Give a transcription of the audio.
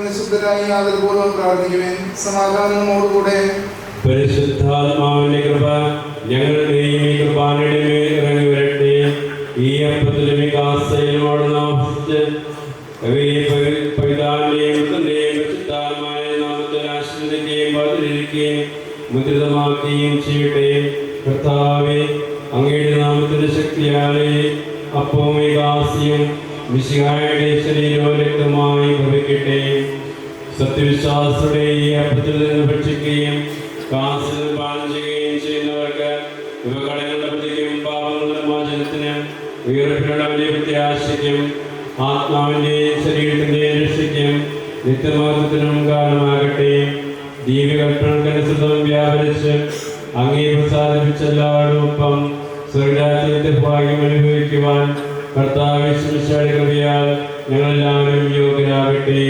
നിശബ്ദരായി ആദരപൂർവ്വം പ്രാർത്ഥിക്കുവാൻ സമാധാനമോടുകൂടെ. പരിശുദ്ധാത്മാവിന്റെ കൃപ ഞങ്ങളുടെയും ഈ കൃപാനയുടെ മേൽ ഇറങ്ങി വരട്ടെ. ഈ അപ്പത്തിലും ഈ കാസയിലും അവിടുന്ന് ആവസിച്ച് പൈതാന്റെയും പരിശുദ്ധാത്മായ നാമത്തിൽ ആശ്രയിക്കുകയും ബദലിരിക്കുകയും മുദ്രിതമാക്കുകയും ചെയ്യട്ടെ. കർത്താവേ, അങ്ങയുടെ നാമത്തിന്റെ ശക്തിയാലെ അപ്പവും ഈ കാസിയും മിശിഹായുടെ ശരീരവും രക്തമായി ഭവിക്കട്ടെ. സത്യവിശ്വാസത്തോടെ ഈ അപ്പത്തിൽ നിന്ന് ഭക്ഷിക്കുകയും കാസിൽ പാനം ചെയ്യുകയും ചെയ്യുന്നവർക്ക് ഇവ കടങ്ങളുടെ പ്രതിക്കും പാപങ്ങളുടെ മോചനത്തിനും ഉയർപ്പിനുള്ള വലിയ പ്രത്യാശയ്ക്കും ആത്മാവിൻ്റെയും ശരീരത്തിൻ്റെയും രക്ഷയ്ക്കും നിത്യമാർഗത്തിനും കാരണമാകട്ടെ. ദീപകൽപ്പനക്കനുസൃതം വ്യാപരിച്ച് അങ്ങേ പ്രസാദിപ്പിച്ച എല്ലാവരോടൊപ്പം സ്വർഗ്ഗരാജ്യത്തെ ഭാഗ്യം അനുഭവിക്കുവാൻ കർത്താവ് യേശുമിശിഹായുടെ കൃപയാൽ ഞങ്ങളെല്ലാവരും യോഗ്യരാകട്ടെ.